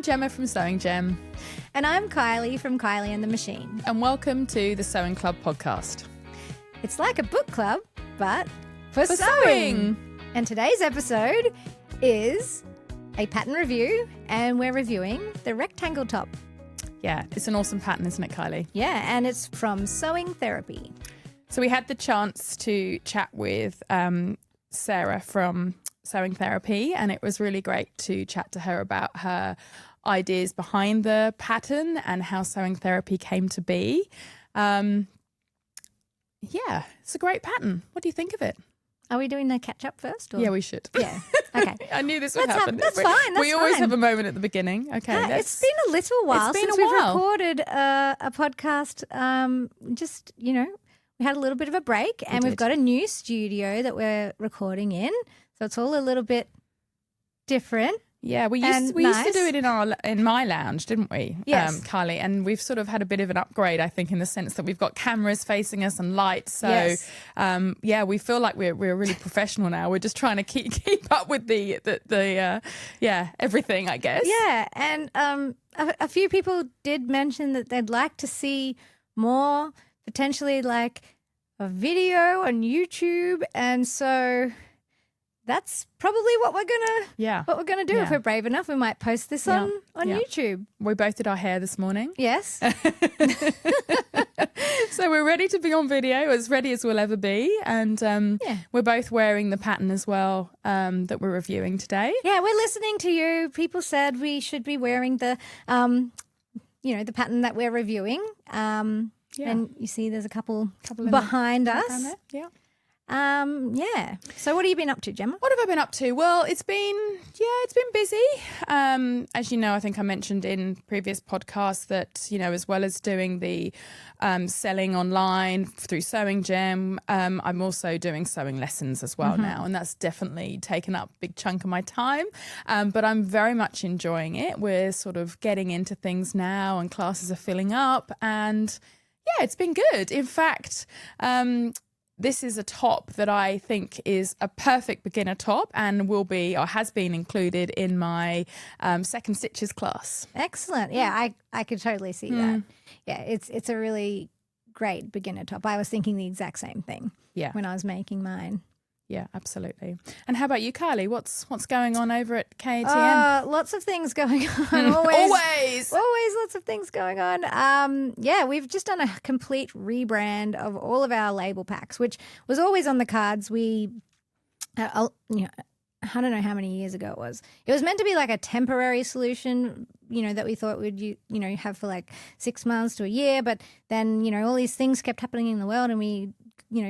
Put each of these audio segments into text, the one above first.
I'm Gemma from Sewing Gem. And I'm Kylie from Kylie and the Machine. And welcome to the Sewing Club podcast. It's like a book club, but for sewing. And today's episode is a pattern review, and we're reviewing the rectangle top. Yeah, it's an awesome pattern, isn't it, Kylie? Yeah, and it's from Sewing Therapy. So we had the chance to chat with Sarah from Sewing Therapy, and it was really great to chat to her about her ideas behind the pattern and how Sewing Therapy came to be. Yeah, it's a great pattern. What do you think of it? Are we doing the catch up first? Or? Yeah, we should. Yeah. Okay. I knew this would happen. That's fine. We always have a moment at the beginning. Okay. It's been a little while since we've recorded a podcast. We had a little bit of a break, and we've got a new studio that we're recording in. So it's all a little bit different. Yeah, we used to do it in my lounge, didn't we? Yes. Kylie, and we've sort of had a bit of an upgrade, I think, in the sense that we've got cameras facing us and lights. So, yes. We feel like we're really professional now. We're just trying to keep up with the everything, I guess. Yeah, and a few people did mention that they'd like to see more, potentially like a video on YouTube, and so that's probably what we're gonna do. If we're brave enough, we might post this on YouTube. We both did our hair this morning. Yes. So we're ready to be on video, as ready as we'll ever be. And we're both wearing the pattern as well that we're reviewing today. Yeah, we're listening to you. People said we should be wearing the the pattern that we're reviewing. And you see there's a couple behind us. Yeah. So what have you been up to, Gemma? What have I been up to? Well, it's been busy. As you know, I think I mentioned in previous podcasts that, as well as doing the selling online through Sewing Gem, I'm also doing sewing lessons as well now. And that's definitely taken up a big chunk of my time. But I'm very much enjoying it. We're sort of getting into things now and classes are filling up. And yeah, it's been good. In fact, this is a top that I think is a perfect beginner top and will be or has been included in my second stitches class. Excellent. Yeah, I could totally see that. Yeah, it's a really great beginner top. I was thinking the exact same thing when I was making mine. Yeah, absolutely. And how about you, Kylie? What's going on over at KTM? Lots of things going on. Always lots of things going on. We've just done a complete rebrand of all of our label packs, which was always on the cards. I don't know how many years ago it was. It was meant to be like a temporary solution, that we thought we'd, have for like 6 months to a year. But then, all these things kept happening in the world and we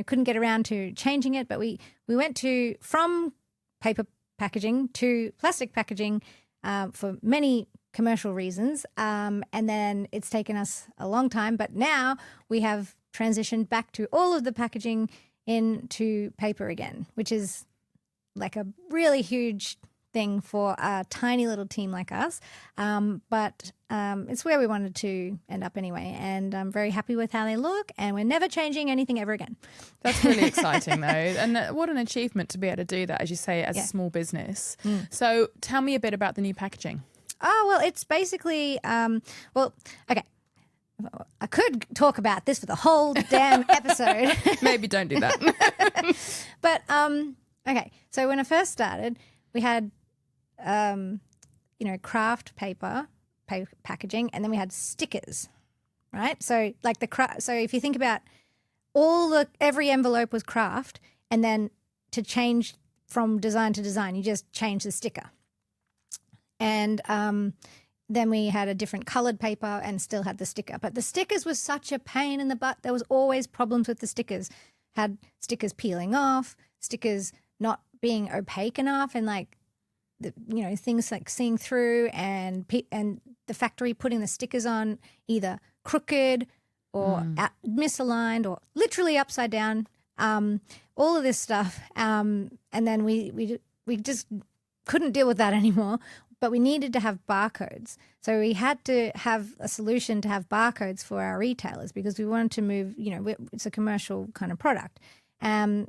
couldn't get around to changing it, but we went from paper packaging to plastic packaging for many commercial reasons, and then it's taken us a long time, but now we have transitioned back to all of the packaging into paper again, which is like a really huge thing for a tiny little team like us, but it's where we wanted to end up anyway, and I'm very happy with how they look, and we're never changing anything ever again. That's really exciting though, and what an achievement to be able to do that, as you say, as a small business. So tell me a bit about the new packaging. Oh, well, it's basically okay, I could talk about this for the whole damn episode. Maybe don't do that. But okay, so when I first started, we had craft paper packaging, and then we had stickers, right? So like so if you think about every envelope was craft, and then to change from design to design, you just change the sticker. And then we had a different coloured paper and still had the sticker. But the stickers was such a pain in the butt. There was always problems with the stickers. Had stickers peeling off, stickers not being opaque enough, and like things like seeing through, and the factory putting the stickers on either crooked or misaligned or literally upside down. All of this stuff, and then we just couldn't deal with that anymore. But we needed to have barcodes, so we had to have a solution to have barcodes for our retailers because we wanted to move. It's a commercial kind of product,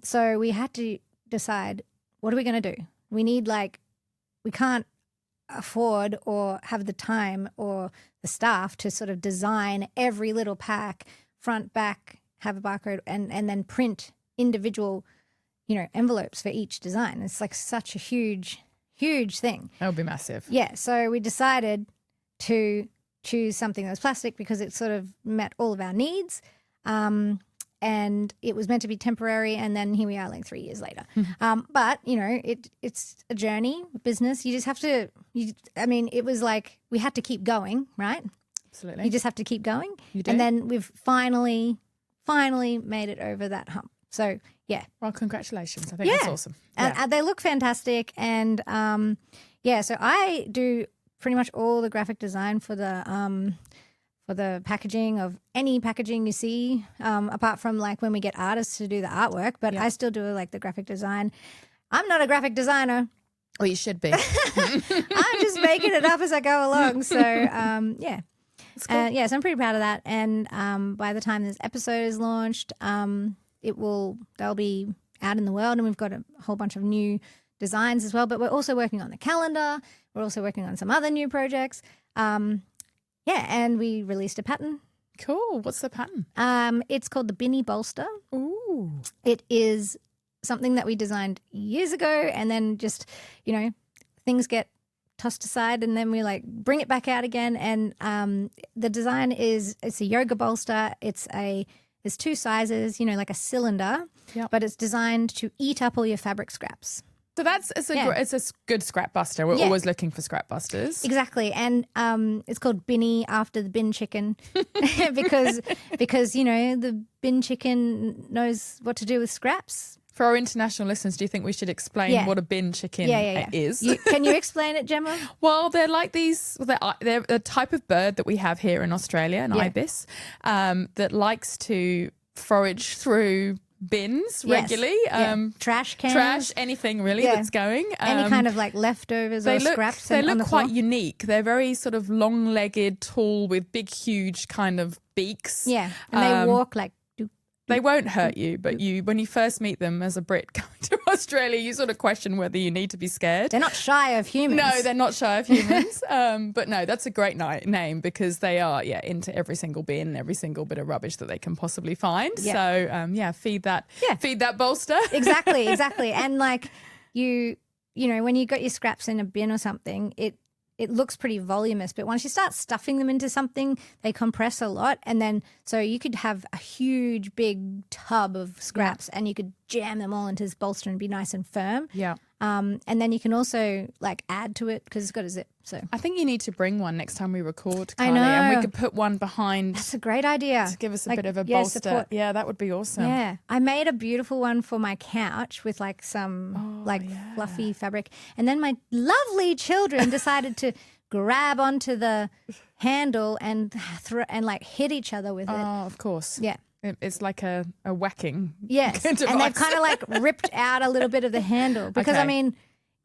so we had to decide, what are we going to do? We need we can't afford or have the time or the staff to sort of design every little pack, front, back, have a barcode, and then print individual, envelopes for each design. It's like such a huge thing. That would be massive. Yeah, so we decided to choose something that was plastic because it sort of met all of our needs. And it was meant to be temporary, and then here we are like 3 years later. But, it's a journey, a business. You just have to, it was like we had to keep going, right? Absolutely. You just have to keep going. You do. And then we've finally made it over that hump. So, yeah. Well, congratulations. I think that's awesome. And they look fantastic. And, so I do pretty much all the graphic design for the packaging of any packaging you see, apart from like when we get artists to do the artwork, but I still do like the graphic design. I'm not a graphic designer. Well, you should be. I'm just making it up as I go along. So, yeah. Cool. So I'm pretty proud of that. And by the time this episode is launched, they'll be out in the world, and we've got a whole bunch of new designs as well. But we're also working on the calendar. We're also working on some other new projects. And we released a pattern. Cool. What's the pattern? It's called the Binny Bolster. Ooh. It is something that we designed years ago, and then just, things get tossed aside, and then we like bring it back out again. And the design it's a yoga bolster. There's two sizes, like a cylinder, but it's designed to eat up all your fabric scraps. So it's a good scrap buster. We're always looking for scrap busters. Exactly. And it's called Binny after the bin chicken because the bin chicken knows what to do with scraps. For our international listeners, do you think we should explain what a bin chicken is? Can you explain it, Gemma? Well, they're like these. They're a type of bird that we have here in Australia, an ibis, that likes to forage through bins regularly. Trash cans. Anything really that's going. Any kind of like leftovers or scraps. They look on the quite floor. unique. They're very sort of long-legged, tall, with big, huge kind of beaks. Yeah, and they walk like. They won't hurt you, but when you first meet them as a Brit coming to Australia, you sort of question whether you need to be scared. They're not shy of humans. No, they're not shy of humans. But no, that's a great name because they are, into every single bin, every single bit of rubbish that they can possibly find. Yeah. So, feed that bolster. Exactly. And like when you got your scraps in a bin or something, it looks pretty voluminous, but once you start stuffing them into something, they compress a lot. And then, so you could have a huge, big tub of scraps and you could jam them all into this bolster and be nice and firm. Yeah. And then you can also like add to it because it's got a zip. So I think you need to bring one next time we record, Carly. I know. And we could put one behind. That's a great idea. To give us a bit of a bolster. Support. Yeah, that would be awesome. Yeah. I made a beautiful one for my couch with like some fluffy fabric. And then my lovely children decided to grab onto the handle and like hit each other with it. Oh, of course. Yeah. It's like a whacking. Yes. device. And they've kind of like ripped out a little bit of the handle because,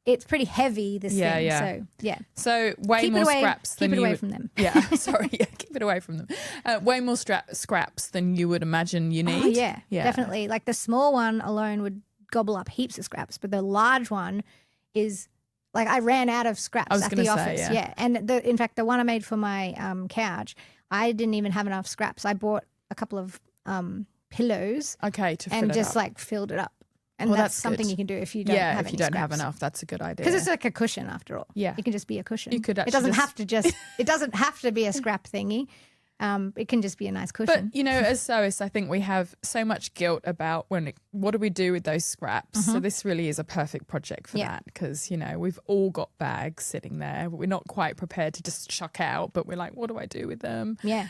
it's pretty heavy, this thing. Yeah. So, yeah. So way keep more it away, scraps than keep it you away would, from them. Yeah, sorry. Yeah, keep it away from them. Way more scraps than you would imagine you need. Oh, yeah, definitely. Like the small one alone would gobble up heaps of scraps, but the large one is like I ran out of scraps at the office. Yeah. And in fact, the one I made for my couch, I didn't even have enough scraps. I bought a couple of pillows. Okay, to fill and it just up. like filled it up. And Well, that's that's something good. you can do if you don't have if any you don't scraps. have enough, that's a good idea. Because it's like a cushion after all. Yeah. It can just be a cushion. You could it doesn't actually have to be a scrap thingy. It can just be a nice cushion. But, as sewists, I think we have so much guilt about what do we do with those scraps? So this really is a perfect project for that because, we've all got bags sitting there. We're not quite prepared to just chuck out, but we're like, what do I do with them? Yeah.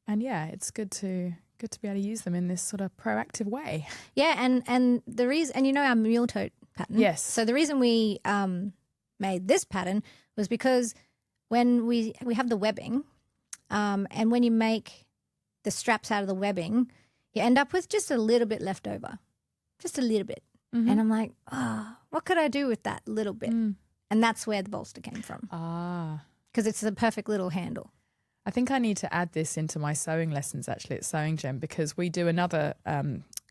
It's good to be able to use them in this sort of proactive way. Yeah, and the reason, our mule tote pattern. Yes. So the reason we made this pattern was because when we have the webbing, and when you make the straps out of the webbing, you end up with just a little bit left over, just a little bit. Mm-hmm. And I'm like, what could I do with that little bit? And that's where the bolster came from. Because it's the perfect little handle. I think I need to add this into my sewing lessons actually at Sewing Gem because we do another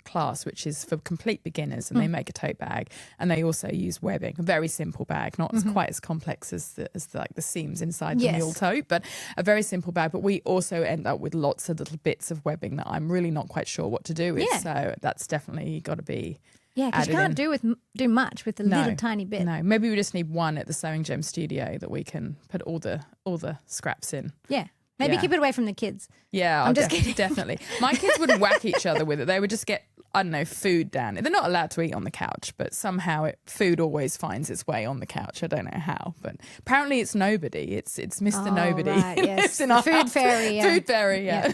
class, which is for complete beginners, and they make a tote bag, and they also use webbing. A very simple bag, not quite as complex as the seams inside the mule tote, but a very simple bag. But we also end up with lots of little bits of webbing that I'm really not quite sure what to do with. So that's definitely got to be. Yeah, because you can't do much with a little tiny bit. No, maybe we just need one at the Sewing Gem studio that we can put all the scraps in. Yeah. Maybe keep it away from the kids. Yeah, I'm just kidding. Definitely. My kids wouldn't whack each other with it. They would just get, I don't know, food down. They're not allowed to eat on the couch, but somehow food always finds its way on the couch. I don't know how, but apparently it's nobody. It's Mr. Nobody. Right, yes. in our food house. fairy. Yeah. Food fairy, yeah.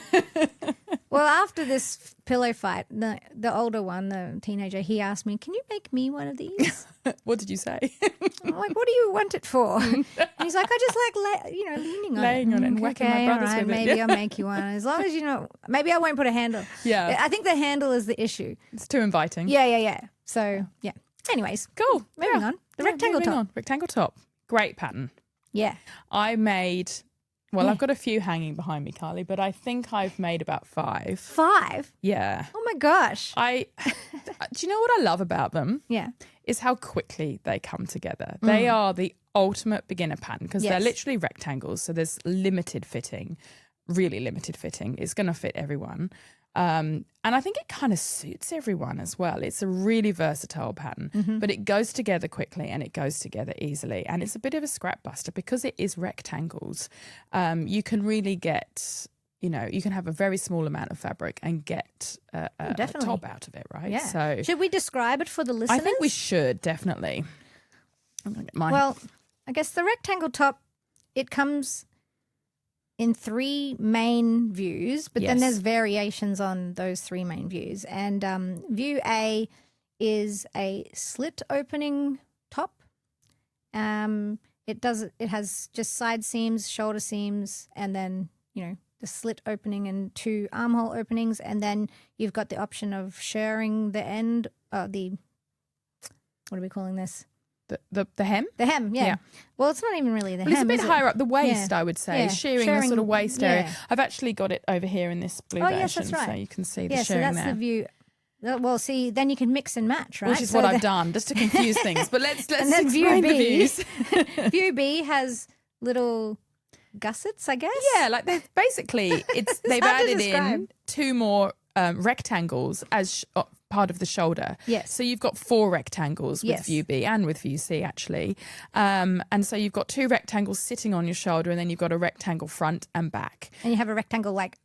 Well, after this pillow fight, the older one, the teenager, he asked me, "Can you make me one of these?" What did you say? I'm like, "What do you want it for?" And he's like, "I just like leaning on Laying it, on it and whacking my brothers with it. Maybe I'll make you one, as long as maybe I won't put a handle." Yeah, I think the handle is the issue. it's too inviting. Yeah. So yeah. Anyways, Cool. moving on. The rectangle top. Rectangle top. Great pattern. Yeah. I made. Well, I've got a few hanging behind me, Carly, but I think I've made about 5. 5? Yeah. Oh my gosh. Do you know what I love about them? Yeah. Is how quickly they come together. They are the ultimate beginner pattern because they're literally rectangles. So there's limited fitting, really limited fitting. It's going to fit everyone. And I think it kind of suits everyone as well. It's a really versatile pattern, but it goes together quickly and it goes together easily. And it's a bit of a scrap buster because it is rectangles. You can really get, you can have a very small amount of fabric and get a top out of it, right? Yeah. So should we describe it for the listeners? I think we should, definitely. I'm going to get mine. Well, I guess the rectangle top, it comes in 3 main views, but then there's variations on those 3 main views. And view A is a slit opening top. It has just side seams, shoulder seams, and then, the slit opening and 2 armhole openings. And then you've got the option of shirring the end, what are we calling this? The hem? The hem, yeah. Well, it's not even really the hem. It's a bit higher up the waist, I would say. Yeah. Shearing the sort of waist area. Yeah. I've actually got it over here in this blue version, yes, that's right. so you can see the so shearing that's there. the view. Well, see, then you can mix and match, right? Which is what I've done, just to confuse things. But let's and then explain view the views. View B has little gussets, I guess. Yeah, like they've hard to added describe. in 2 more rectangles as part of the shoulder. Yes. So you've got 4 rectangles with view B and with view C actually. And so you've got 2 rectangles sitting on your shoulder and then you've got a rectangle front and back. And you have a rectangle like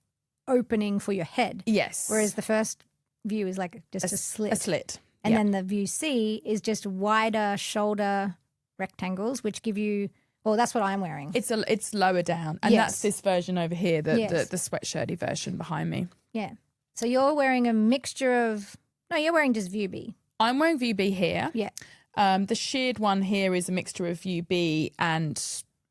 opening for your head. Yes. Whereas the first view is like just a slit. A slit. And then the view C is just wider shoulder rectangles, which give you, well, that's what I'm wearing. It's lower down. And that's this version over here, the sweatshirty version behind me. Yeah. So you're wearing a mixture of, no, you're wearing just view B. I'm wearing view B here. Yeah. The sheared one here is a mixture of view B and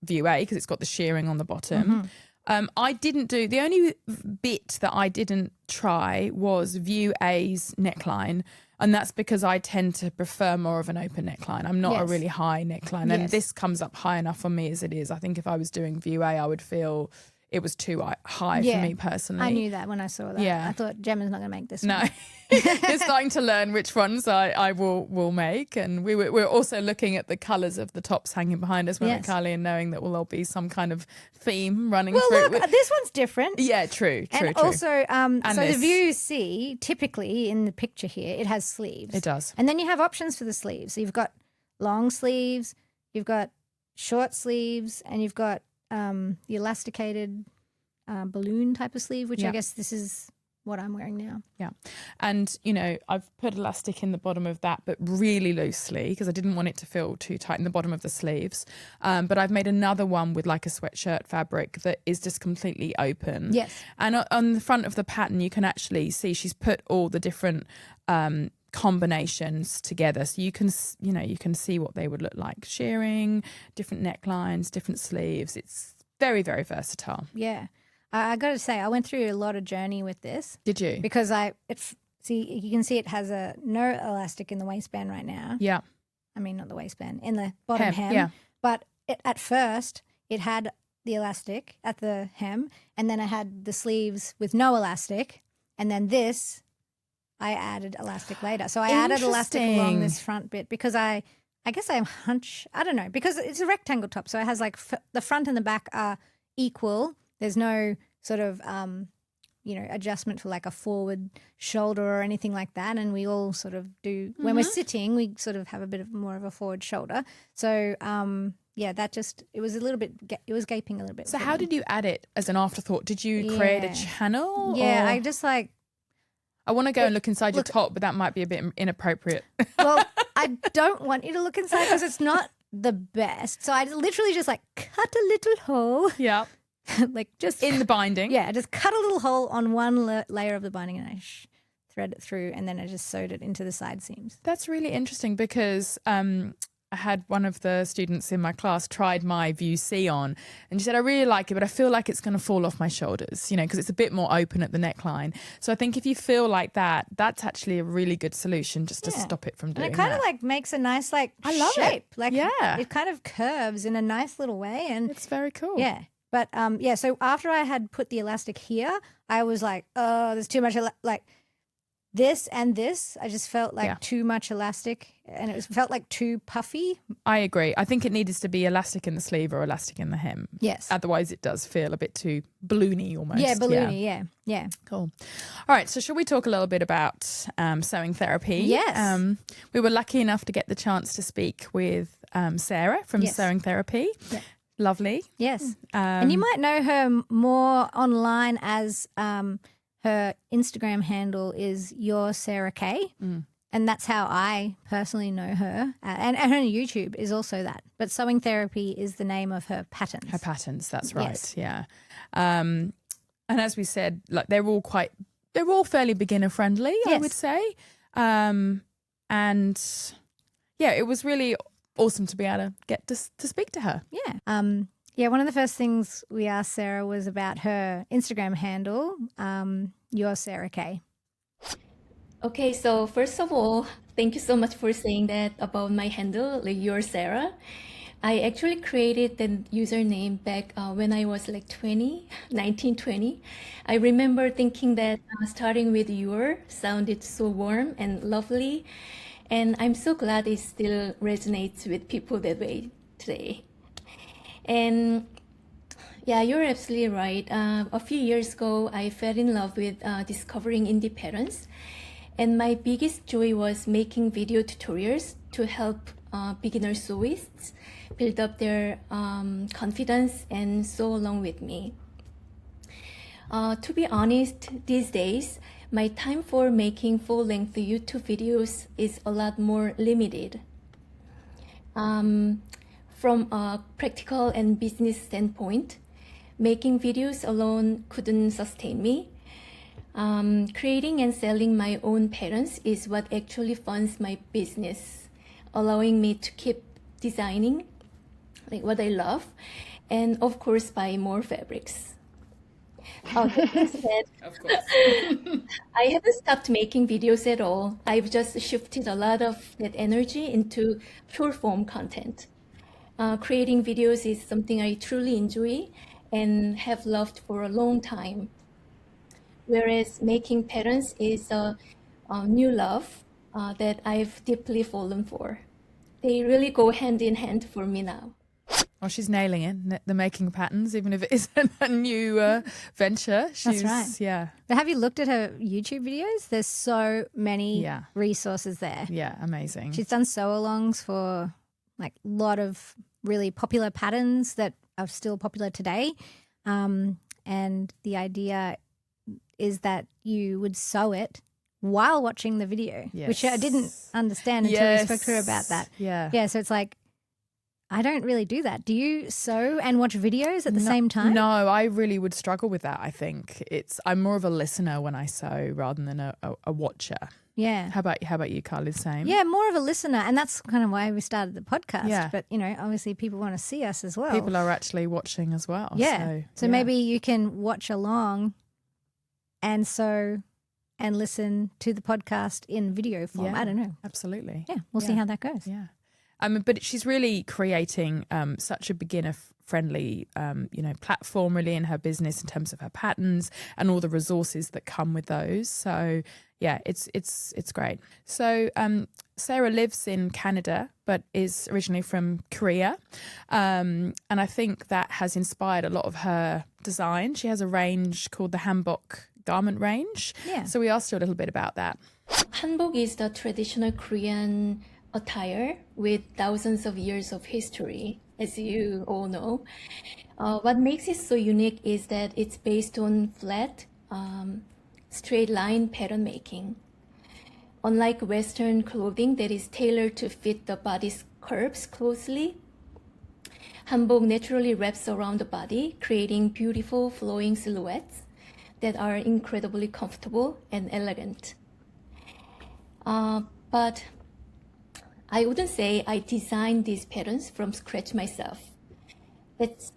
view A because it's got the shearing on the bottom. I didn't do, the only bit that I didn't try was view A's neckline. And that's because I tend to prefer more of an open neckline. I'm not a really high neckline. And this comes up high enough on me as it is. I think if I was doing view A, I would feel it was too high for me personally. I knew that when I saw that. Yeah. I thought Gemma's not going to make this No. one. You're starting to learn which ones I will make. And we're also looking at the colours of the tops hanging behind us, weren't we, Carly, and knowing that will all be some kind of theme running well, through. Look, this one's different. Yeah, true. And also, so the view C, typically in the picture here, it has sleeves. It does. And then you have options for the sleeves. So you've got long sleeves, you've got short sleeves, and you've got the elasticated balloon type of sleeve, which I guess this is what I'm wearing now. Yeah. And, I've put elastic in the bottom of that, but really loosely because I didn't want it to feel too tight in the bottom of the sleeves. But I've made another one with like a sweatshirt fabric that is just completely open. Yes. And on the front of the pattern, you can actually see she's put all the different combinations together, so you can see what they would look like. Shearing, different necklines, different sleeves. It's very, very versatile. Yeah. I got to say, I went through a lot of journey with this. Did you? Because you can see it has no elastic in the waistband right now. Yeah. I mean, not the waistband, in the bottom hem. Yeah. But at first, it had the elastic at the hem, and then I had the sleeves with no elastic, and then this, I added elastic later. So I added elastic along this Interesting. front bit because I guess I I don't know, because it's a rectangle top. So it has like the front and the back are equal. There's no sort of, adjustment for like a forward shoulder or anything like that. And we all sort of do, when we're sitting, we sort of have a bit of more of a forward shoulder. So, that just, it was a little bit, it was gaping a little bit. So for how me. did you add it as an afterthought? Did you create a Yeah. channel? Yeah, or- I just like, I want to go and look inside your top, but that might be a bit inappropriate. well, I don't want you to look inside because it's not the best. So I literally just like cut a little hole, Yeah. like just In the binding. yeah, I just cut a little hole on one layer of the binding and I thread it through, and then I just sewed it into the side seams. That's really interesting because I had one of the students in my class tried my View C on and she said, I really like it, but I feel like it's going to fall off my shoulders, because it's a bit more open at the neckline. So I think if you feel like that, that's actually a really good solution just to Yeah. stop it from And doing it kind that. of like makes a nice like I love it. shape. Like Yeah. it kind of curves in a nice little way, and It's very cool. yeah. But so after I had put the elastic here, I was like, oh, there's too much like this and this. I just felt like Yeah. too much elastic, and it felt like too puffy. I agree. I think it needs to be elastic in the sleeve or elastic in the hem. Yes. Otherwise it does feel a bit too balloony almost. Yeah, balloony. Yeah. Cool. All right. So, shall we talk a little bit about sewing therapy? Yes. We were lucky enough to get the chance to speak with Sarah from Yes. Sewing Therapy. Yeah. Lovely. Yes. And you might know her more online as her Instagram handle is Your Sarah K. And that's how I personally know her. And her YouTube is also that. But Sewing Therapy is the name of her patterns. Her patterns. That's right. Yes. Yeah. And as we said, like they're all fairly beginner friendly, I Yes. would say. And yeah, it was really awesome to be able to get to speak to her. Yeah. One of the first things we asked Sarah was about her Instagram handle, Your Sarah K. Okay, so first of all, thank you so much for saying that about my handle, like your Sarah. I actually created the username back when I was like 19, 20. I remember thinking that starting with your sounded so warm and lovely. And I'm so glad it still resonates with people that way today. And yeah, you're absolutely right. A few years ago, I fell in love with discovering indie patterns. And my biggest joy was making video tutorials to help beginner sewists build up their confidence and sew along with me. To be honest, these days, my time for making full-length YouTube videos is a lot more limited. From a practical and business standpoint, making videos alone couldn't sustain me. Creating and selling my own patterns is what actually funds my business, allowing me to keep designing like what I love, and of course buy more fabrics. That being said, Of course. I haven't stopped making videos at all. I've just shifted a lot of that energy into pure form content. Creating videos is something I truly enjoy and have loved for a long time. Whereas making patterns is a new love that I've deeply fallen for. They really go hand in hand for me now. Well, she's nailing it, the making patterns, even if it isn't a new venture. She's, right. Yeah. But have you looked at her YouTube videos? There's so many Yeah. resources there. Yeah. Amazing. She's done sew-alongs for like a lot of really popular patterns that are still popular today. And the idea is that you would sew it while watching the video, which I didn't Yes. understand until we spoke to her about that. Yeah. Yeah, so it's like, I don't really do that. Do you sew and watch videos at the same time? No, I really would struggle with that. I think I'm more of a listener when I sew rather than a watcher. Yeah. How about you, Carly? The same? Yeah, more of a listener. And that's kind of why we started the podcast. Yeah. But, obviously people want to see us as well. People are actually watching as well. Yeah. So yeah. maybe you can watch along and sew and listen to the podcast in video form. Yeah. I don't know. Absolutely. Yeah, we'll see how that goes. Yeah. But she's really creating such a beginner-friendly, platform really in her business in terms of her patterns and all the resources that come with those. So, yeah, it's great. So Sarah lives in Canada, but is originally from Korea. And I think that has inspired a lot of her design. She has a range called the hanbok garment range. Yeah. So we asked her a little bit about that. Hanbok is the traditional Korean attire with thousands of years of history, as you all know. What makes it so unique is that it's based on flat, straight line pattern making. Unlike Western clothing that is tailored to fit the body's curves closely, hanbok naturally wraps around the body, creating beautiful flowing silhouettes that are incredibly comfortable and elegant. But I wouldn't say I designed these patterns from scratch myself. That's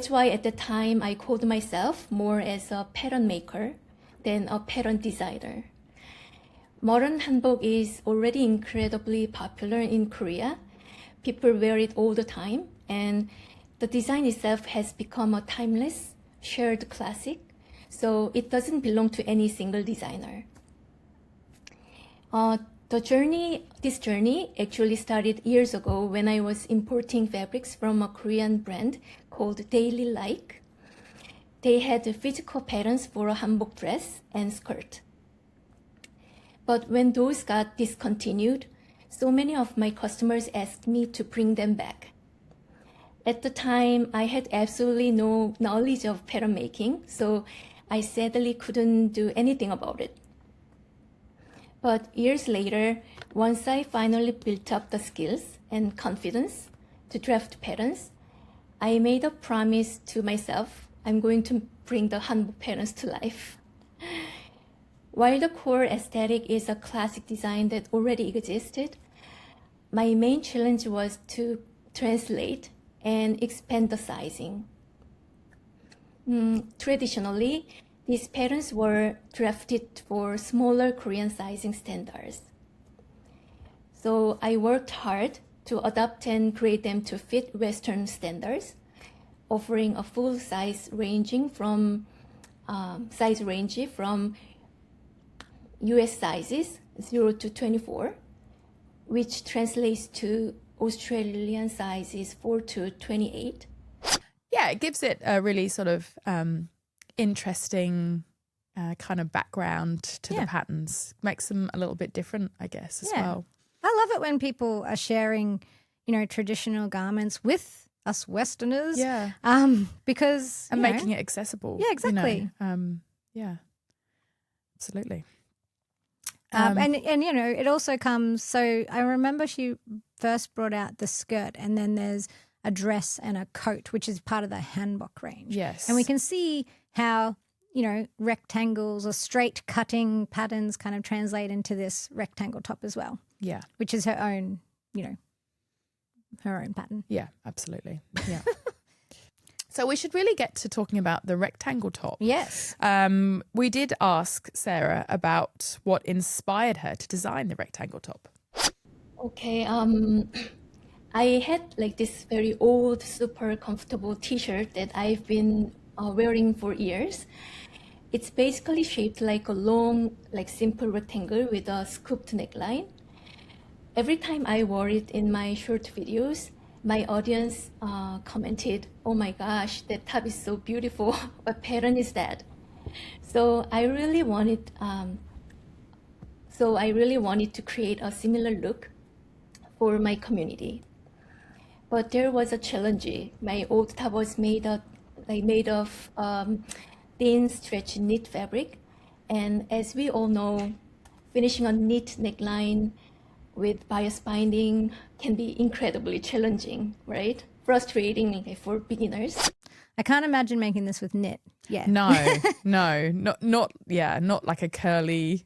why at the time I called myself more as a pattern maker than a pattern designer. Modern hanbok is already incredibly popular in Korea. People wear it all the time, and the design itself has become a timeless, shared classic, so it doesn't belong to any single designer. This journey actually started years ago when I was importing fabrics from a Korean brand called Daily Like. They had physical patterns for a hanbok dress and skirt. But when those got discontinued, so many of my customers asked me to bring them back. At the time, I had absolutely no knowledge of pattern making, so I sadly couldn't do anything about it. But years later, once I finally built up the skills and confidence to draft patterns, I made a promise to myself I'm going to bring the hanbok patterns to life. While the core aesthetic is a classic design that already existed, my main challenge was to translate and expand the sizing. Traditionally, these patterns were drafted for smaller Korean sizing standards. So I worked hard to adapt and create them to fit Western standards, offering a full size ranging from US sizes 0 to 24, which translates to Australian sizes 4 to 28. Yeah, it gives it a really sort of interesting kind of background to the patterns. Makes them a little bit different, I guess, as well. I love it when people are sharing, traditional garments with us Westerners. Yeah. Because and making it accessible. Yeah, exactly. Yeah, absolutely. And it also comes. So I remember she first brought out the skirt, and then there's a dress and a coat, which is part of the hanbok range. Yes. And we can see how, rectangles or straight cutting patterns kind of translate into this rectangle top as well. Yeah. Which is her own, her own pattern. Yeah, absolutely. Yeah. So we should really get to talking about the rectangle top. Yes. We did ask Sarah about what inspired her to design the rectangle top. Okay, I had like this very old, super comfortable t-shirt that I've been wearing for years. It's basically shaped like a long, simple rectangle with a scooped neckline. Every time I wore it in my short videos, my audience commented, "Oh my gosh, that top is so beautiful. What pattern is that?" So I really wanted to create a similar look for my community. But there was a challenge. My old top was made of thin, stretchy knit fabric, and as we all know, finishing a knit neckline with bias binding can be incredibly challenging, right? Frustrating for beginners. I can't imagine making this with knit. Yeah. No, not like a curly,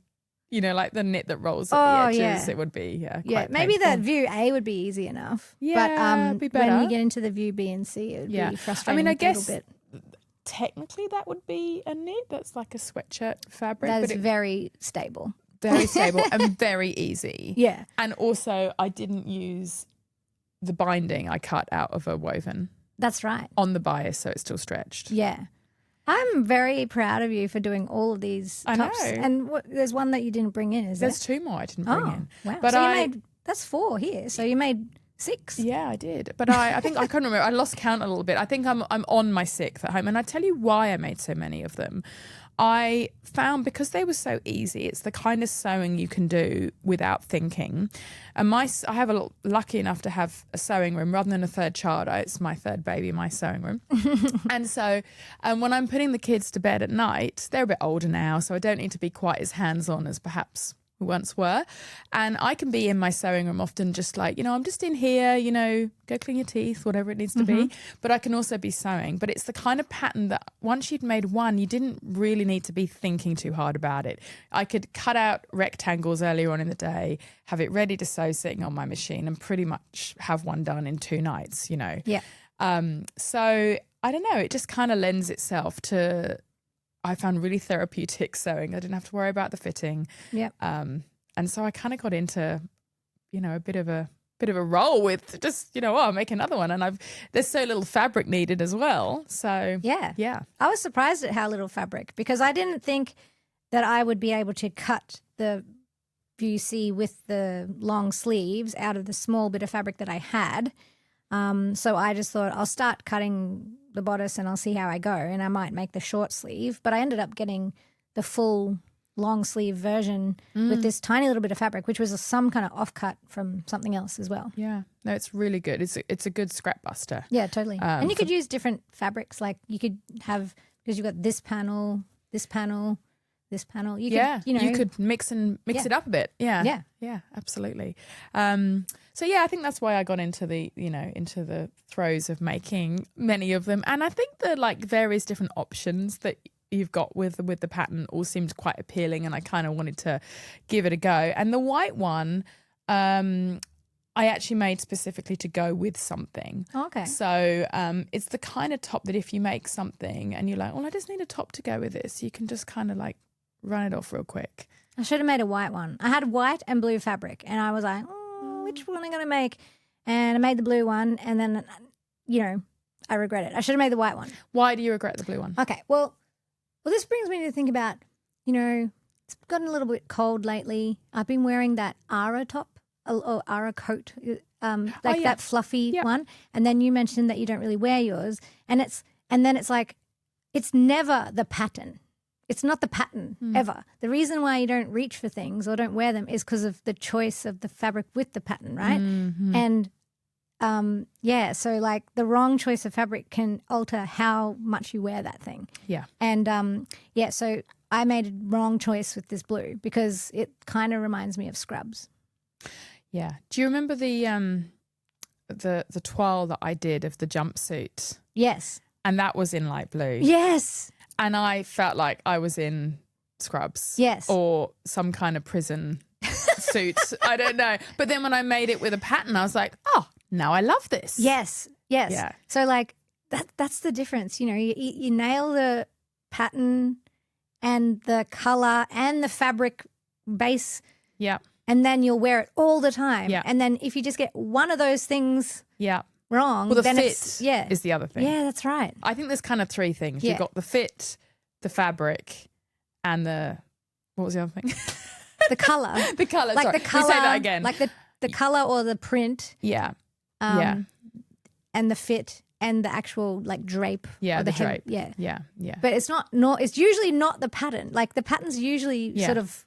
like the knit that rolls at the edges. Yeah. It would be, quite maybe painful. the view A would be easy enough. Yeah, but be better. when you get into the view B and C, it would be frustrating. I a guess little bit. Technically that would be a knit. That's like a sweatshirt fabric. That but is very stable. Very stable and very easy. Yeah. And also I didn't use the binding. I cut out of a woven. That's right. On the bias, so it's still stretched. Yeah. I'm very proud of you for doing all of these I tops. know. And there's one that you didn't bring in, is there? There's 2 more I didn't bring in. Wow. But So you made, that's 4 here. So you made 6. Yeah, I did. But I think I can't remember. I lost count a little bit. I think I'm on my 6th at home. And I tell you why I made so many of them. I found because they were so easy, it's the kind of sewing you can do without thinking. And I have lucky enough to have a sewing room rather than a third child. It's my third baby, my sewing room. And so when I'm putting the kids to bed at night, they're a bit older now, so I don't need to be quite as hands-on as perhaps we once were. And I can be in my sewing room often just like, I'm just in here, go clean your teeth, whatever it needs to be. But I can also be sewing. But it's the kind of pattern that once you'd made one, you didn't really need to be thinking too hard about it. I could cut out rectangles earlier on in the day, have it ready to sew sitting on my machine and pretty much have one done in 2 nights, Yeah. So I don't know, it just kind of lends itself to, I found really therapeutic sewing. I didn't have to worry about the fitting. Yep. And so I kind of got into, a bit of a roll with just, I'll make another one. And there's so little fabric needed as well. So Yeah. I was surprised at how little fabric, because I didn't think that I would be able to cut the VUC with the long sleeves out of the small bit of fabric that I had. So I just thought I'll start cutting the bodice and I'll see how I go, and I might make the short sleeve. But I ended up getting the full long sleeve version with this tiny little bit of fabric, which was some kind of offcut from something else as well. Yeah, no, it's really good. It's a good scrap buster. Yeah, totally. And you could use different fabrics. Like you could have, because you've got this panel, this panel, this panel. You could mix it up a bit. Yeah, absolutely. So yeah, I think that's why I got into the throes of making many of them, and I think the various different options that you've got with the pattern all seemed quite appealing, and I kind of wanted to give it a go. And the white one, I actually made specifically to go with something. Okay. So it's the kind of top that if you make something and you're like, well, I just need a top to go with this, you can just kind of run it off real quick. I should have made a white one. I had white and blue fabric, and I was like, which one am I going to make? And I made the blue one, and then, I regret it. I should have made the white one. Why do you regret the blue one? Okay, well, this brings me to think about, it's gotten a little bit cold lately. I've been wearing that Ara top or Ara coat, that fluffy one. And then you mentioned that you don't really wear yours, and then it's like, it's never the pattern. It's not the pattern ever. The reason why you don't reach for things or don't wear them is because of the choice of the fabric with the pattern, right? Mm-hmm. And so the wrong choice of fabric can alter how much you wear that thing. Yeah. And so I made a wrong choice with this blue because it kind of reminds me of scrubs. Yeah. Do you remember the toile that I did of the jumpsuit? Yes. And that was in light blue. Yes. And I felt like I was in scrubs. Yes. Or some kind of prison suit. I don't know. But then when I made it with a pattern, I was like, oh, now I love this. Yes. Yeah. So that's the difference. You nail the pattern and the color and the fabric base. Yeah. And then you'll wear it all the time. Yeah. And then if you just get one of those things wrong, well, the then fit is the other thing. Yeah, that's right. I think there's kind of 3 things. Yeah. You've got the fit, the fabric, and what was the other thing? The color. The color. Like sorry. the color. We say that again. Like the color or the print. Yeah. And the fit and the actual drape. Yeah, or the hem. drape. Yeah. Yeah. But it's not it's usually not the pattern. Like the pattern's usually sort of,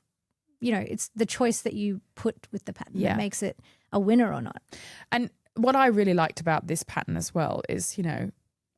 it's the choice that you put with the pattern that makes it a winner or not. And what I really liked about this pattern as well is,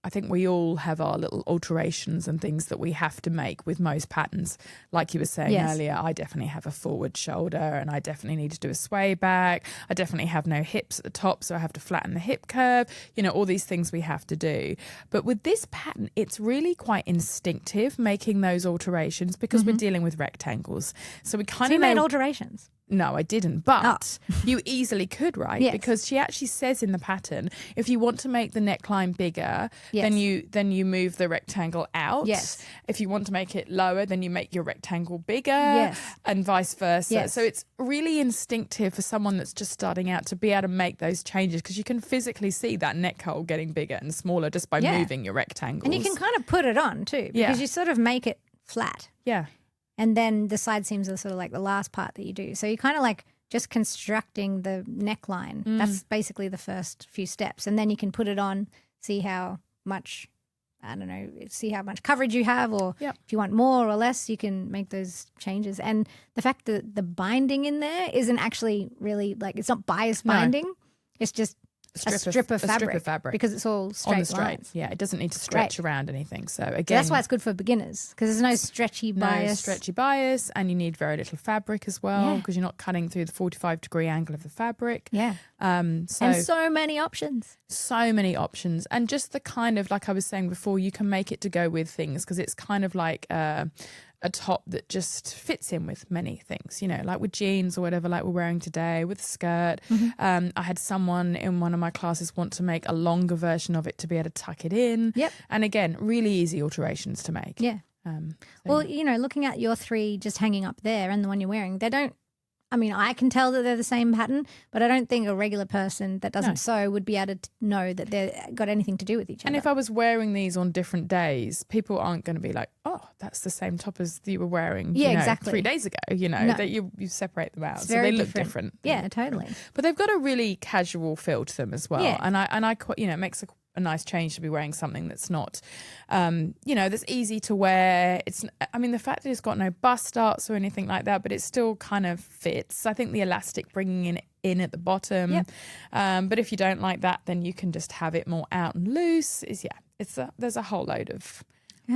I think we all have our little alterations and things that we have to make with most patterns. Like you were saying earlier, I definitely have a forward shoulder and I definitely need to do a sway back. I definitely have no hips at the top, so I have to flatten the hip curve. All these things we have to do. But with this pattern, it's really quite instinctive making those alterations because we're dealing with rectangles. So we kind of made alterations. No, I didn't. But you easily could, right? Yes. Because she actually says in the pattern, if you want to make the neckline bigger, then you move the rectangle out. Yes. If you want to make it lower, then you make your rectangle bigger. Yes. And vice versa. Yes. So it's really instinctive for someone that's just starting out to be able to make those changes, because you can physically see that neck hole getting bigger and smaller just by moving your rectangles. And you can kind of put it on too, because you sort of make it flat. Yeah. And then the side seams are sort of like the last part that you do. So you're kind of like just constructing the neckline. That's basically the first few steps. And then you can put it on, see how much, I don't know, see how much coverage you have, or if you want more or less, you can make those changes. And the fact that the binding in there isn't actually really like, it's not bias binding. It's just a strip of fabric because it's all straight on the straight. lines. Yeah, it doesn't need to stretch around anything. So again, So that's why it's good for beginners, because there's no stretchy bias. No stretchy bias, and you need very little fabric as well, because you're not cutting through the 45-degree angle of the fabric. Yeah. And so many options. So many options. And just the kind of, like I was saying before, you can make it to go with things, because it's kind of like a top that just fits in with many things, you know, like with jeans or whatever, like we're wearing today, with a skirt. I had someone in one of my classes want to make a longer version of it to be able to tuck it in. Yep. And again, really easy alterations to make. Yeah. Well, you know, looking at your three just hanging up there and the one you're wearing, they don't, I mean, I can tell that they're the same pattern, but I don't think a regular person that doesn't sew would be able to know that they've got anything to do with each other. And if I was wearing these on different days, people aren't going to be like, oh, that's the same top as you were wearing exactly. 3 days ago, you know, that you separate them out. So they look different. Yeah, totally. But they've got a really casual feel to them as well. Yeah. And I quite, you know, it makes a nice change to be wearing something that's not, you know, that's easy to wear. It's, I mean, the fact that it's got no bust darts or anything like that, but it still kind of fits. I think the elastic bringing in at the bottom. Yep. But if you don't like that, then you can just have it more out and loose. There's a whole load of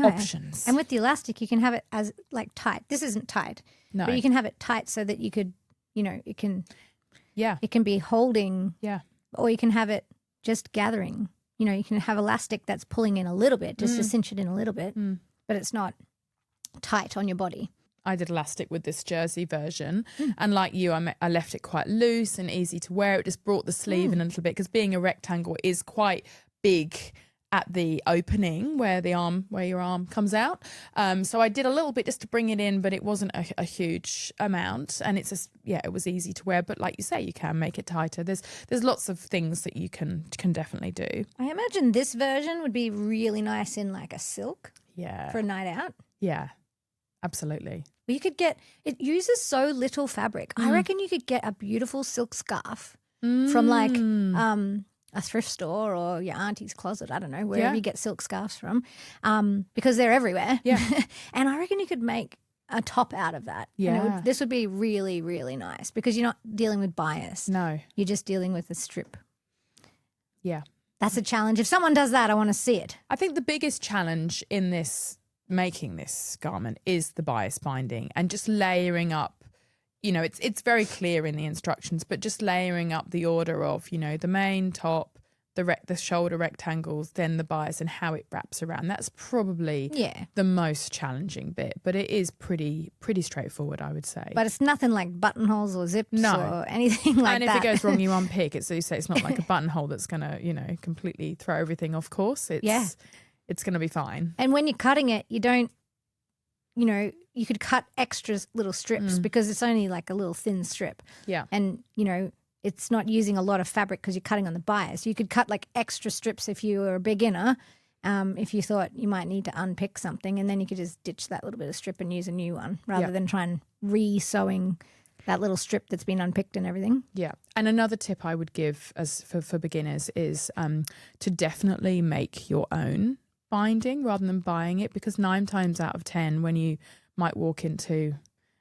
options. And with the elastic, you can have it as like tight. This isn't tight, but you can have it tight so that you could, you know, it can be holding, or you can have it just gathering. You know, you can have elastic that's pulling in a little bit, just to cinch it in a little bit, but it's not tight on your body. I did elastic with this jersey version, and like you, I left it quite loose and easy to wear. It just brought the sleeve in a little bit, because being a rectangle is quite big at the opening where your arm comes out. So I did a little bit just to bring it in, but it wasn't a huge amount, and it's just, it was easy to wear. But like you say, you can make it tighter. There's lots of things that you can definitely do. I imagine this version would be really nice in like a silk for a night out. Yeah, absolutely. But you could get, it uses so little fabric. I reckon you could get a beautiful silk scarf from like a thrift store or your auntie's closet, I don't know, wherever you get silk scarves from, because they're everywhere. Yeah. And I reckon you could make a top out of that. Yeah. This would be really, really nice, because you're not dealing with bias. No. You're just dealing with a strip. Yeah. That's a challenge. If someone does that, I want to see it. I think the biggest challenge in making this garment is the bias binding, and just layering up. You know, it's very clear in the instructions, but just layering up the order of, you know, the main top, the shoulder rectangles, then the bias, and how it wraps around. That's probably the most challenging bit, but it is pretty straightforward, I would say. But it's nothing like buttonholes or zips or anything like that. And if it goes wrong, you unpick it. So you say it's not like a buttonhole that's going to, you know, completely throw everything off course. It's going to be fine. And when you're cutting it, you don't, you know, you could cut extra little strips because it's only like a little thin strip. Yeah. And, you know, it's not using a lot of fabric because you're cutting on the bias. You could cut like extra strips if you were a beginner, if you thought you might need to unpick something, and then you could just ditch that little bit of strip and use a new one rather than try and re-sewing that little strip that's been unpicked and everything. Yeah. And another tip I would give as for beginners is to definitely make your own binding rather than buying it, because 9 times out of 10 when you might walk into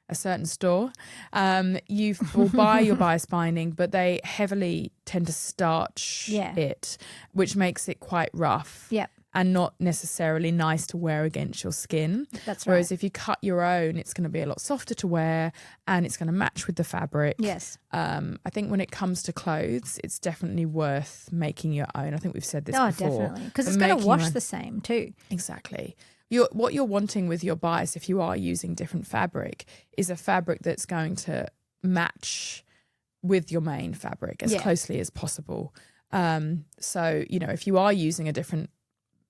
a certain store, you will buy your bias binding, but they heavily tend to starch it, which makes it quite rough. Yep. And not necessarily nice to wear against your skin. That's right. Whereas if you cut your own, it's going to be a lot softer to wear, and it's going to match with the fabric. Yes. I think when it comes to clothes, it's definitely worth making your own. I think we've said this before. Definitely. Because it's going to wash the same too. Exactly. What you're wanting with your bias, if you are using different fabric, is a fabric that's going to match with your main fabric as closely as possible. So, you know, if you are using a different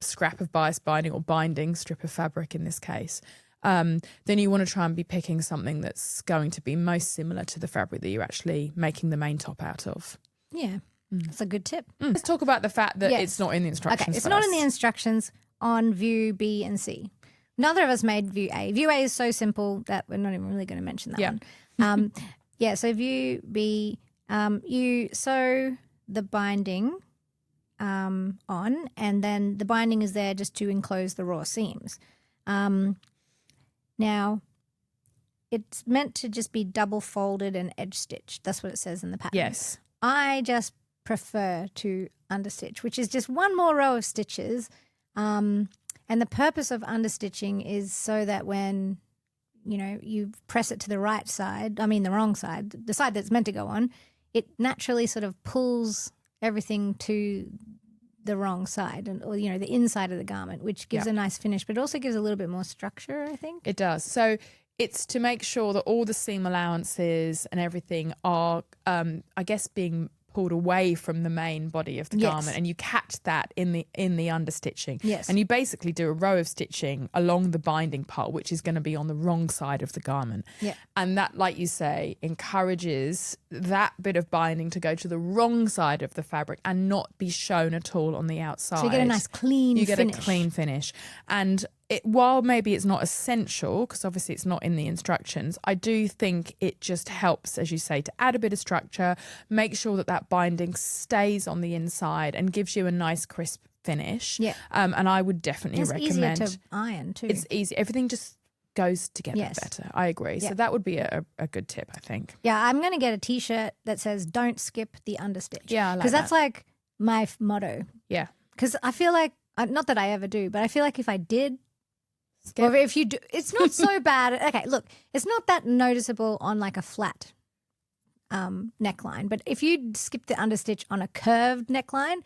scrap of bias binding or binding strip of fabric in this case, then you want to try and be picking something that's going to be most similar to the fabric that you're actually making the main top out of. Yeah, that's a good tip. Let's talk about the fact that it's not in the instructions. Okay, it's not in the instructions on view B and C. Neither of us made view A. View A is so simple that we're not even really going to mention that one. So view B, you sew the binding on, and then the binding is there just to enclose the raw seams. Now, it's meant to just be double folded and edge stitched. That's what it says in the pattern. Yes. I just prefer to understitch, which is just one more row of stitches. And the purpose of understitching is so that when, you know, you press it to the right side, the wrong side, the side that's meant to go on, it naturally sort of pulls everything to the wrong side, or you know, the inside of the garment, which gives a nice finish, but it also gives a little bit more structure, I think. It does. So it's to make sure that all the seam allowances and everything are, I guess, being pulled away from the main body of the garment, and you catch that in the understitching. Yes. And you basically do a row of stitching along the binding part, which is going to be on the wrong side of the garment. Yeah. And that, like you say, encourages that bit of binding to go to the wrong side of the fabric and not be shown at all on the outside. So you get a nice clean finish. You get a clean finish. And while maybe it's not essential, because obviously it's not in the instructions, I do think it just helps, as you say, to add a bit of structure, make sure that that binding stays on the inside and gives you a nice crisp finish. Yeah. And I would definitely recommend. It's easier to iron too. It's easy. Everything just goes together better. I agree. Yeah. So that would be a good tip, I think. Yeah, I'm going to get a T-shirt that says "Don't skip the understitch." Yeah, I like because that's that. like my motto. Yeah. Because I feel like, not that I ever do, but I feel like if I did, or if you do, it's not so bad. Okay, look, it's not that noticeable on like a flat neckline, but if you skip the understitch on a curved neckline,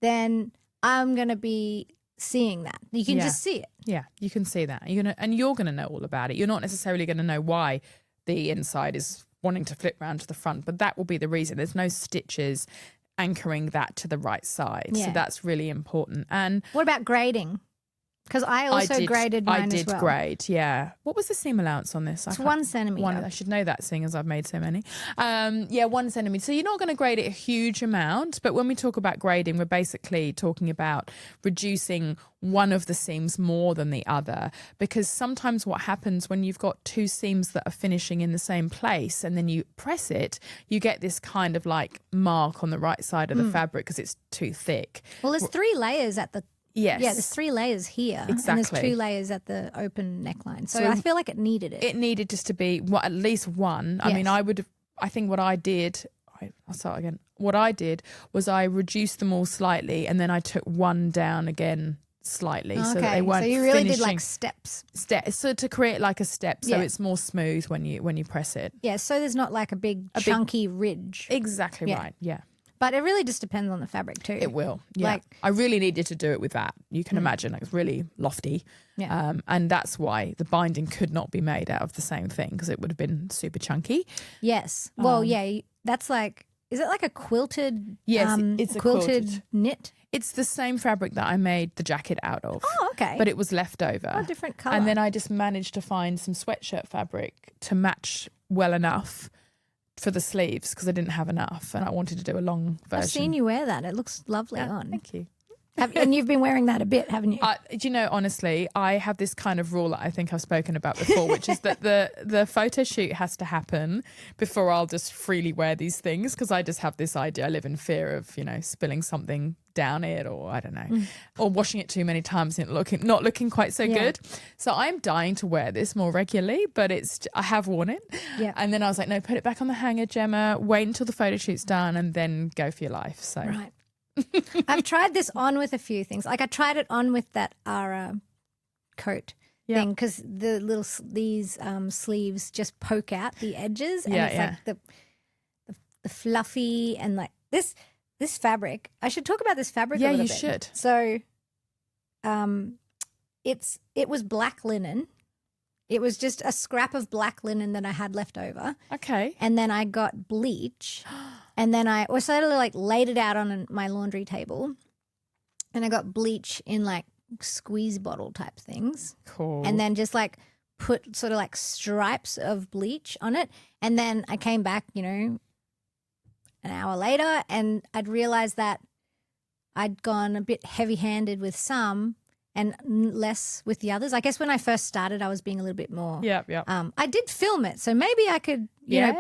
then I'm going to be seeing that. You can just see it. Yeah, you can see that. You're gonna know all about it. You're not necessarily going to know why the inside is wanting to flip round to the front, but that will be the reason. There's no stitches anchoring that to the right side. Yeah. So that's really important. And what about grading? Because I also graded mine as well. I did grade, yeah. What was the seam allowance on this? It's 1 centimetre. I should know that, seeing as I've made so many. 1 centimetre. So you're not going to grade it a huge amount, but when we talk about grading, we're basically talking about reducing one of the seams more than the other, because sometimes what happens when you've got two seams that are finishing in the same place and then you press it, you get this kind of like mark on the right side of the fabric because it's too thick. Well, there's 3 layers at the Yes. Yeah, there's 3 layers here. Exactly. And there's 2 layers at the open neckline. So I feel like it needed it. It needed just to be at least one. I Yes. mean, I think what I did, I'll start again. What I did was I reduced them all slightly and then I took one down again slightly. Okay. So that they weren't so you really did finishing like steps. So to create like a step so Yeah. it's more smooth when you press it. Yeah, so there's not like a big chunky ridge. Exactly Yeah. right. Yeah. But it really just depends on the fabric too. It will. Yeah. I really needed to do it with that. You can imagine it's really lofty. Yeah. And that's why the binding could not be made out of the same thing because it would have been super chunky. Yes. Well, yeah, that's like, is it like a quilted? Yes, it's a quilted knit. It's the same fabric that I made the jacket out of. Oh, okay. But it was left over. Oh, different colour. And then I just managed to find some sweatshirt fabric to match well enough for the sleeves because I didn't have enough and I wanted to do a long version. I've seen you wear that. It looks lovely on. Thank you. And you've been wearing that a bit, haven't you? Do you know, honestly, I have this kind of rule that I think I've spoken about before, which is that the photo shoot has to happen before I'll just freely wear these things because I just have this idea. I live in fear of, spilling something down it or I don't know, or washing it too many times and not looking quite so good. So I'm dying to wear this more regularly, but I have worn it. Yeah. And then I was like, no, put it back on the hanger, Gemma, wait until the photo shoot's done and then go for your life. So Right. I've tried this on with a few things. Like I tried it on with that Ara coat thing because these sleeves just poke out the edges and it's like the fluffy and like this fabric. I should talk about this fabric a little bit. Yeah, you should. So it was black linen It was just a scrap of black linen that I had left over. Okay. And then I got bleach. And then I sort of like laid it out on my laundry table. And I got bleach in like squeeze bottle type things. Cool. And then just like put sort of like stripes of bleach on it. And then I came back, an hour later, and I'd realized that I'd gone a bit heavy-handed with some and less with the others. I guess when I first started, I was being a little bit more. Yeah. I did film it, so maybe I could,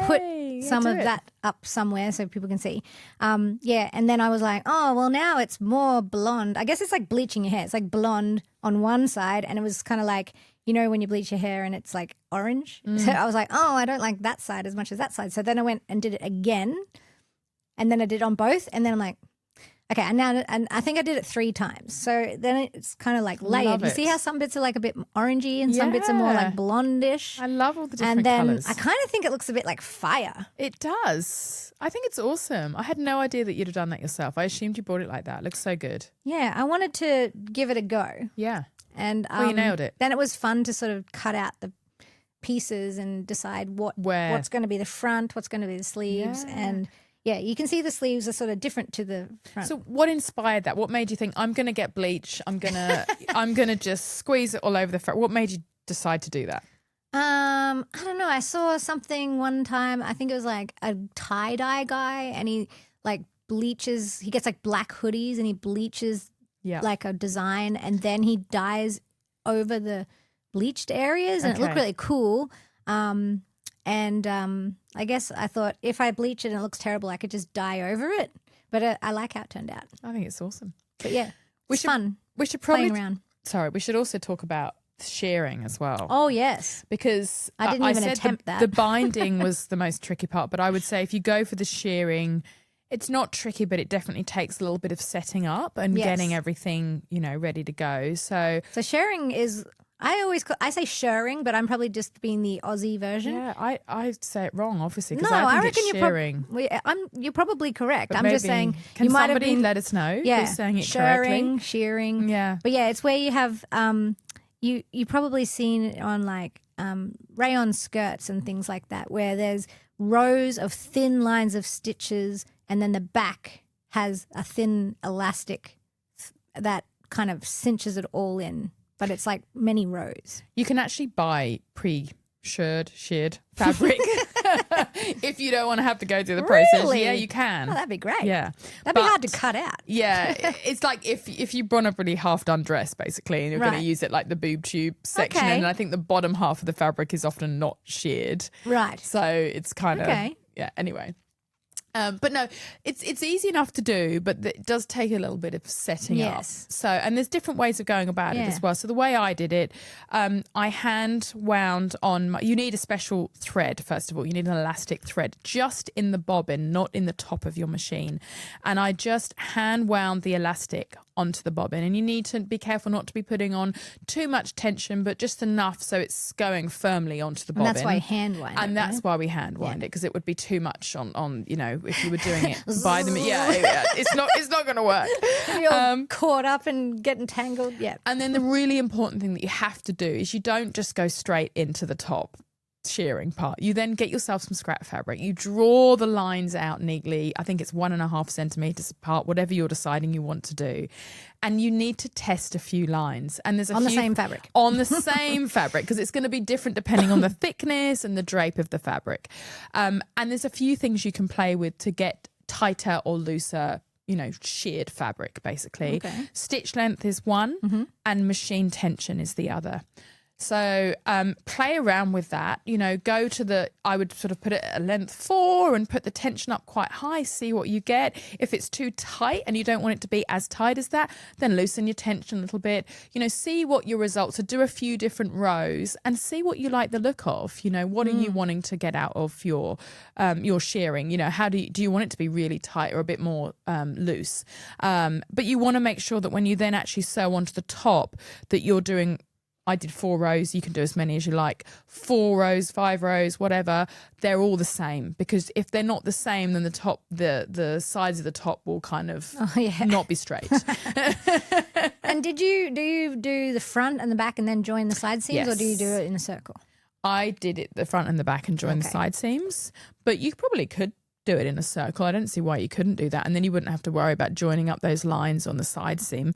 put some of do it. that up somewhere so people can see. And then I was like, oh, well, now it's more blonde. I guess it's like bleaching your hair. It's like blonde on one side, and it was kind of like, when you bleach your hair and it's like orange. So I was like, oh, I don't like that side as much as that side. So then I went and did it again, and then I did it on both, and then I'm like, okay, and I think I did it 3 times. So then it's kind of like layered. Love You it. see how some bits are like a bit orangey and some bits are more Yeah. like blondish. I love all the different And then colours. I kind of think it looks a bit like fire. It does. I think it's awesome. I had no idea that you'd have done that yourself. I assumed you bought it like that. It looks so good. Yeah, I wanted to give it a go. Yeah. And Well, you nailed it. Then it was fun to sort of cut out the pieces and decide Where. what's going to be the front, what's going to be the sleeves. Yeah. And yeah, you can see the sleeves are sort of different to the front. So what inspired that? What made you think I'm going to get bleach? I'm going to just squeeze it all over the front. What made you decide to do that? I don't know. I saw something one time. I think it was like a tie-dye guy, and he like bleaches. He gets like black hoodies and he bleaches Yeah. like a design, and then he dyes over the bleached areas, and it looked Okay. really cool. I guess I thought if I bleach it and it looks terrible, I could just dye over it. But I like how it turned out. I think it's awesome. But yeah, it's fun We should probably playing around. Sorry, we should also talk about shearing as well. Oh yes, Because I didn't even said attempt that. The binding was the most tricky part, but I would say if you go for the shearing, it's not tricky, but it definitely takes a little bit of setting up and Yes. getting everything, ready to go. So so sharing is. I say shirring, but I'm probably just being the Aussie version. yeah, I say it wrong, obviously, because No, I think reckon it's you're shearing. you're probably correct. But I'm just maybe- saying Can you might have somebody been let us know who's saying it shirring, correctly? shearing. Yeah. But yeah, it's where you have you probably seen it on like rayon skirts and things like that, where there's rows of thin lines of stitches, and then the back has a thin elastic that kind of cinches it all in. But it's like many rows. You can actually buy sheared fabric if you don't want to have to go through the process. Really? Yeah, you can. Oh, that'd be great. Yeah. That'd be hard to But- cut out. Yeah, it's like if you run a really half done dress basically, and you're going Right. to use it like the boob tube section, Okay. and I think the bottom half of the fabric is often not sheared, Right. so it's kind of Okay. yeah. Anyway. But no, it's easy enough to do, but it does take a little bit of setting Yes. up. So, and there's different ways of going about it Yeah. as well. So the way I did it, I hand wound on. You need a special thread first of all. You need an elastic thread just in the bobbin, not in the top of your machine. And I just hand wound the elastic onto the bobbin. And you need to be careful not to be putting on too much tension, but just enough so it's going firmly onto the And bobbin. that's why you hand wind it, And that's right? why we hand wind it, because it would be too much on if you were doing it by the yeah, it's not going to work. You're caught up and getting tangled. Yeah. And then the really important thing that you have to do is you don't just go straight into the top shearing part. You then get yourself some scrap fabric. You draw the lines out neatly. I think it's 1.5 centimeters apart, whatever you're deciding you want to do. And you need to test a few lines. And there's On the same fabric. On the same fabric, because it's going to be different depending on the thickness and the drape of the fabric. And there's a few things you can play with to get tighter or looser, sheared fabric, basically. Okay. Stitch length is one and machine tension is the other. So play around with that, go to I would sort of put it at a length 4 and put the tension up quite high, see what you get. If it's too tight and you don't want it to be as tight as that, then loosen your tension a little bit, see what your results are, do a few different rows and see what you like the look of, what are you wanting to get out of your shearing, how do you want it to be really tight or a bit more loose? But you want to make sure that when you then actually sew onto the top that you're doing, I did 4 rows. You can do as many as you like. 4 rows, 5 rows, whatever. They're all the same, because if they're not the same, then the sides of the top will kind of not be straight. And do you do the front and the back and then join the side seams, or do you do Yes. it in a circle? I did it the front and the back and joined the Okay. side seams, but you probably could do it in a circle. I don't see why you couldn't do that. And then you wouldn't have to worry about joining up those lines on the side seam.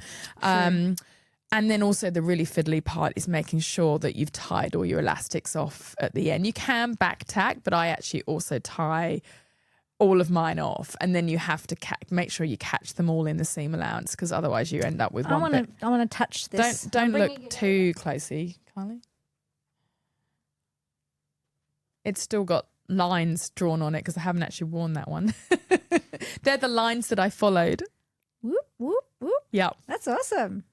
And then also the really fiddly part is making sure that you've tied all your elastics off at the end. You can back tack, but I actually also tie all of mine off, and then you have to make sure you catch them all in the seam allowance, because otherwise you end up with I one want bit. to. I want to touch this. Don't I'm bringing look it too closely, Carly. It's still got lines drawn on it because I haven't actually worn that one. They're the lines that I followed. Whoop whoop whoop. Yeah. That's awesome.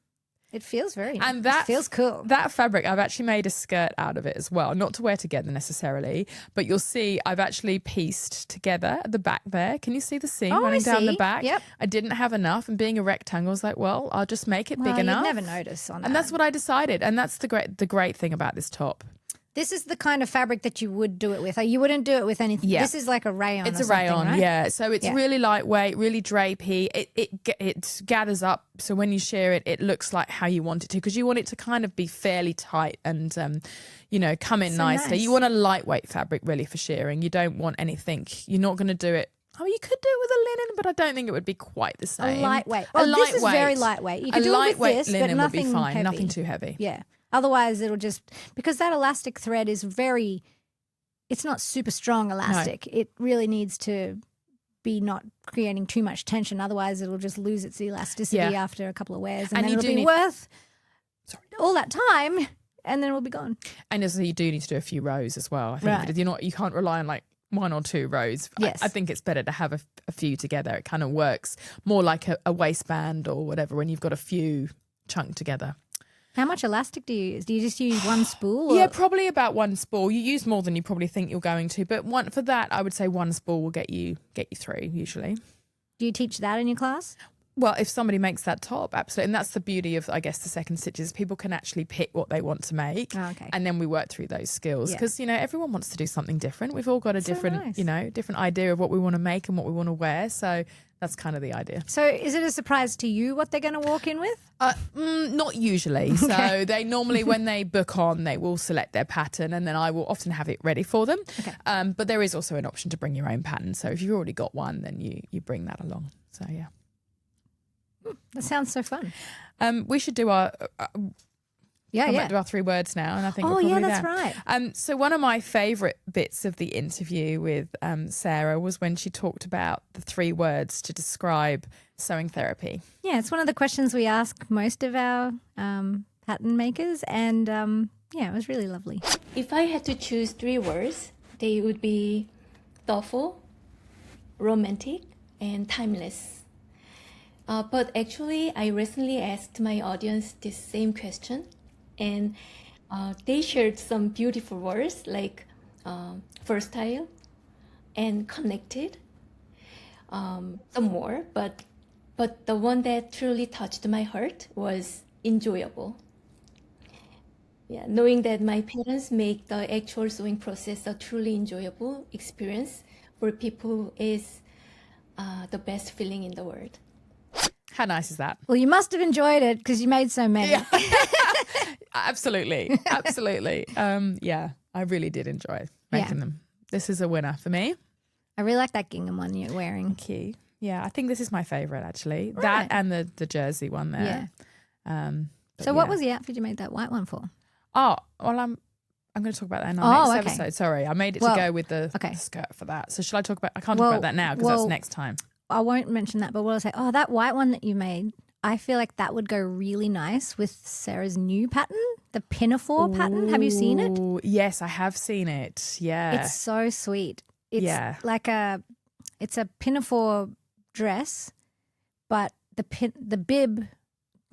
It feels very. And it that feels cool. That fabric, I've actually made a skirt out of it as well. Not to wear together necessarily, but you'll see I've actually pieced together at the back there. Can you see the seam Oh, I running down the see. back? Yep. I didn't have enough, and being a rectangle, I was like, well, I'll just make it Well, big enough. You'd never notice on that. And that's what I decided. And that's the great thing about this top. This is the kind of fabric that you would do it with. You wouldn't do it with anything. Yeah. This is like a rayon. It's or a something, rayon, right? yeah. So it's Yeah. really lightweight, really drapey. It gathers up. So when you shear it, it looks like how you want it to, because you want it to kind of be fairly tight and, come in So nicely. nice. You want a lightweight fabric really for shearing. You don't want anything. You're not going to do it. Oh, you could do it with a linen, but I don't think it would be quite the A same. lightweight. A Oh, this is lightweight. very lightweight. You A can do it with lightweight this, but linen would be nothing fine. heavy. Nothing too heavy. Yeah. Otherwise, it'll just because that elastic thread is very. It's not super strong elastic. It really needs to be not creating too much tension. Otherwise, it'll just lose its elasticity Yeah. after a couple of wears, and And then you it'll do be need- worth all that time, and then it'll be gone. And also you do need to do a few rows as well. I think Right. you can't rely on like one or two rows. Yes. I think it's better to have a few together. It kind of works more like a waistband or whatever when you've got a few chunked together. How much elastic do you use? Do you just use one spool? Yeah, or- probably about one spool. You use more than you probably think you're going to, but for that, I would say one spool will get you through usually. Do you teach that in your class? Well, if somebody makes that top, absolutely. And that's the beauty of, I guess, the second stitches. People can actually pick what they want to make. Oh, okay. And then we work through those skills Yeah. because, everyone wants to do something different. We've all got a So different, nice. different idea of what we want to make and what we want to wear. So that's kind of the idea. So is it a surprise to you what they're going to walk in with? Not usually. So they normally, when they book on, they will select their pattern and then I will often have it ready for them. Okay. But there is also an option to bring your own pattern. So if you've already got one, then you bring that along. So, yeah. That sounds so fun. We should do our Yeah, come yeah. back to our 3 words now, and I think Oh, we're probably yeah, that's there. right. So one of my favourite bits of the interview with Sarah was when she talked about the 3 words to describe sewing therapy. Yeah, it's one of the questions we ask most of our pattern makers, and it was really lovely. If I had to choose 3 words, they would be thoughtful, romantic, and timeless. But actually, I recently asked my audience this same question, and they shared some beautiful words like versatile and connected, some more. But the one that truly touched my heart was enjoyable. Yeah, knowing that my parents make the actual sewing process a truly enjoyable experience for people is the best feeling in the world. How nice is that? Well, you must have enjoyed it because you made so many. Absolutely. Absolutely. I really did enjoy making them. This is a winner for me. I really like that gingham one you're wearing. Thank you. Yeah, I think this is my favourite actually. Right. That and the jersey one there. Yeah. But So what yeah. was the outfit you made that white one for? Oh, well, I'm going to talk about that in our next okay. episode. Sorry, I made it Well, to go with the okay. skirt for that. So shall I talk about? I can't talk Well, about that now because well- that's next time. I won't mention that, but what I'll say, that white one that you made, I feel like that would go really nice with Sarah's new pattern, the pinafore pattern. Have you seen it? Ooh, yes, I have seen it. Yeah. It's so sweet. It's Yeah. like it's a pinafore dress, but the bib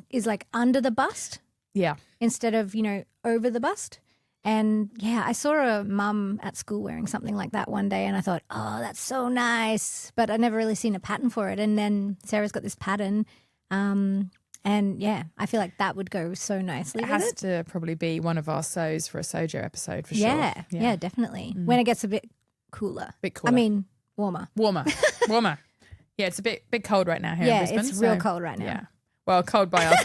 is like under the bust yeah. instead of, over the bust. And yeah, I saw a mum at school wearing something like that one day and I thought, oh, that's so nice. But I'd never really seen a pattern for it. And then Sarah's got this pattern. And yeah, I feel like that would go so nicely It with has it. to probably be one of our sews for a Sojo episode for sure. Yeah, definitely. When it gets a bit cooler. Bit cooler. I mean, warmer. warmer. Yeah, it's a bit cold right now here in Yeah, Brisbane. it's real so, cold right now. Yeah. Well, cold by our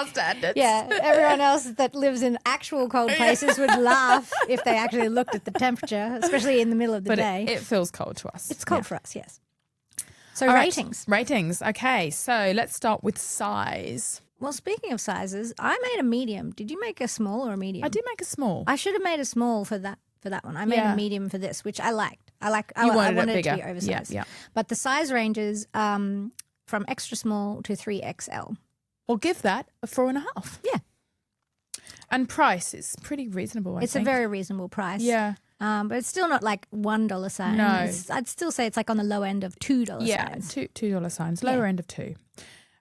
standards. Yeah, everyone else that lives in actual cold places would laugh if they actually looked at the temperature, especially in the middle of the But day. it feels cold to us. It's cold for us, yes. So All right, ratings. Ratings. Okay, so let's start with size. Well, speaking of sizes, I made a medium. Did you make a small or a medium? I did make a small. I should have made a small for that one. I made a medium for this, which I liked. I wanted it to be oversized. Yeah. But the size ranges from extra small to 3XL. We'll give that a 4.5. Yeah. And price is pretty reasonable, I It's think. a very reasonable price. Yeah. But it's still not like $1 sign. No. I'd still say it's like on the low end of $2 Yeah, signs. $2 signs, lower end of 2.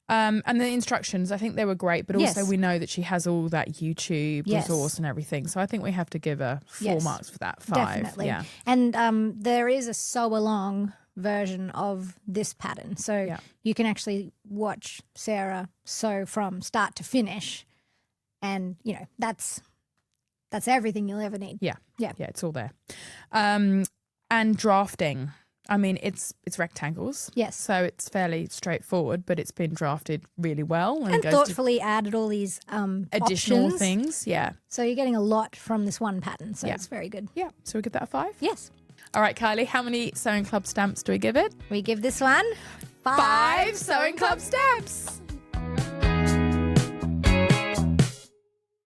And the instructions, I think they were great, but also Yes. we know that she has all that YouTube Yes. resource and everything. So I think we have to give her 4 Yes. marks for that. 5. Definitely. Yeah. And there is a sew along version of this pattern. So you can actually watch Sarah sew from start to finish. And, you know, that's everything you'll ever need. Yeah. Yeah. Yeah, it's all there. And drafting. I mean, it's rectangles. Yes. So it's fairly straightforward, but it's been drafted really well. And it goes thoughtfully added all these additional options. things. Yeah. So you're getting a lot from this one pattern. So Yeah. it's very good. Yeah. So we give that a 5? Yes. All right, Kylie, how many Sewing Club stamps do we give it? We give this one 5 Sewing Club stamps.